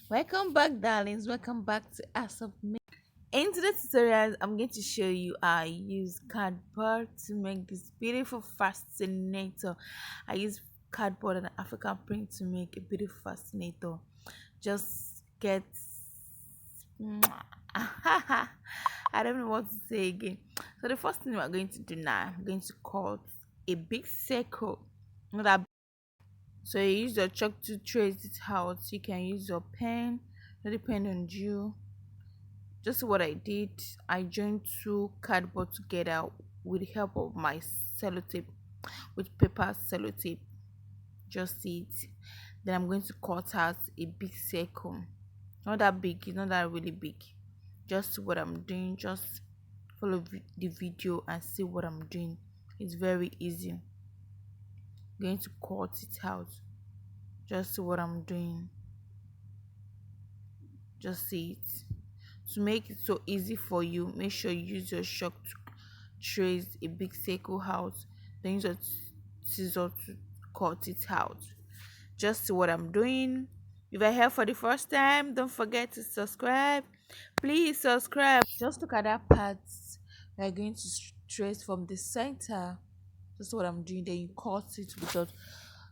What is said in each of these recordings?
Welcome back, darlings. Welcome back to As of Me. In today's tutorial, I'm going to show you how I use cardboard to make this beautiful fascinator. I use cardboard and African print to make a beautiful fascinator. Just get I don't know what to say again. So the first thing we're going to do now, I'm going to cut a big circle. Not that So you use your chalk to trace it out. You can use your pen, it depends on you. Just what I did, I joined two cardboard together with the help of my sellotape, with paper sellotape. Just see it. Then I'm going to cut out a big circle. Not that big, it's not that really big. Just what I'm doing, just follow the video and see what I'm doing. It's very easy. I'm going to cut it out. Just see what I'm doing. Just see it. To make it so easy for you, make sure you use your chalk to trace a big circle out. Then use your scissors to cut it out. Just see what I'm doing. If you're here for the first time, don't forget to subscribe. Please subscribe. Just look at that part. We're going to trace from the center. That's what I'm doing. Then you cut it with your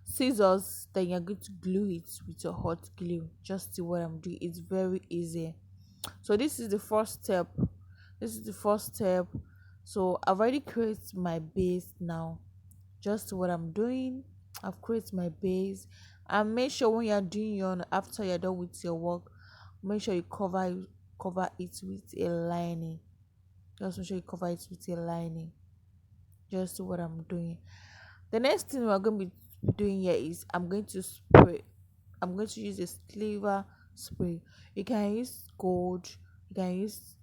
scissors. Then you're going to glue it with your hot glue. Just see what I'm doing. It's very easy. So this is the first step. So I've already created my base now. Just what I'm doing, I've created my base. And make sure when you're doing your after you're done with your work, make sure you cover it with a lining. Just make sure you cover it with a lining. Just what I'm doing. The next thing we're going to be doing here is I'm going to spray. I'm going to use a sliver spray. You can use gold, you can use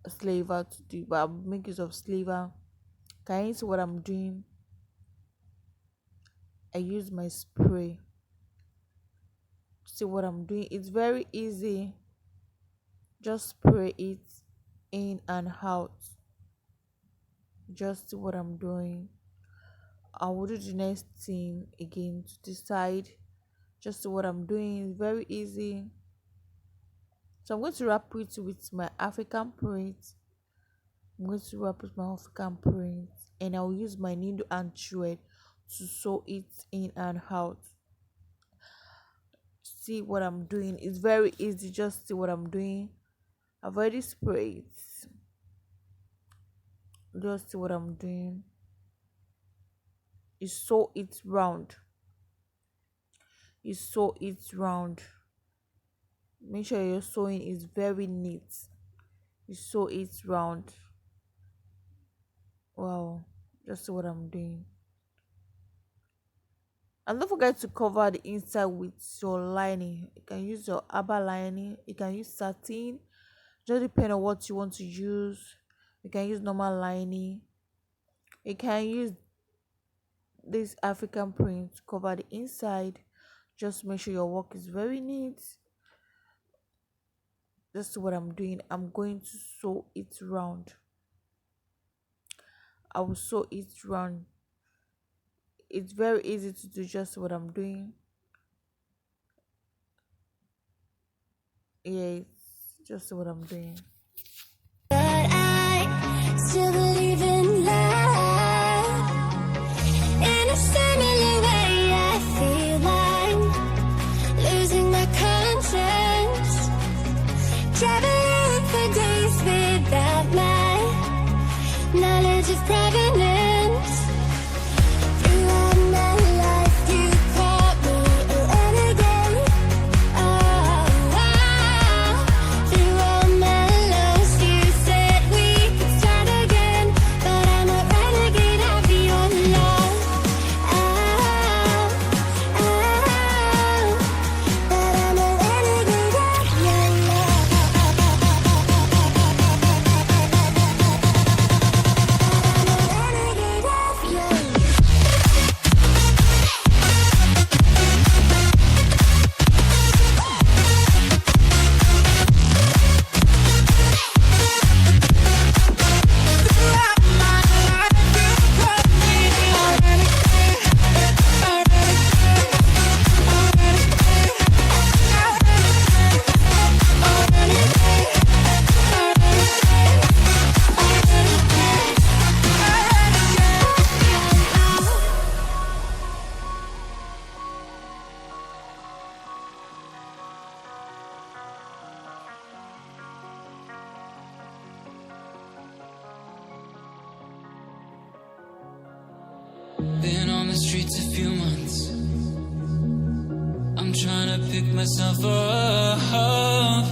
a sliver to do, but I'll make use of sliver. Can you see what I'm doing? I use my spray. See what I'm doing? It's very easy. Just spray it in and out. Just see what I'm doing. I will do the next thing again to decide. Just see what I'm doing. It's very easy. So I'm going to wrap it with my African print. And I'll use my needle and thread to sew it in and out. See what I'm doing? It's very easy. Just see what I'm doing. I've already sprayed. Just see what I'm doing. You sew it round. Make sure your sewing is very neat. You sew it round. Wow, just see what I'm doing. And don't forget to cover the inside with your lining. You can use your ABBA lining, you can use satin, just depend on what you want to use. You can use normal lining, you can use this African print to cover the inside. Just make sure your work is very neat. That's what I'm doing. I'm going to sew it round. I will sew it round. It's very easy to do. Just what I'm doing. Yeah, it's just what I'm doing. But I still believe in love. In a similar way, I feel like losing my conscience. Traveling for days without my knowledge of provenance. Throughout my life, you caught me a renegade. Through all my lows, you said we could start again. But I'm a renegade of your love. But I'm a renegade of your love. Been on the streets a few months. I'm trying to pick myself up.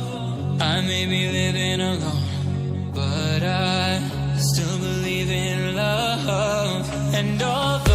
I may be living alone, but I still believe in love. And although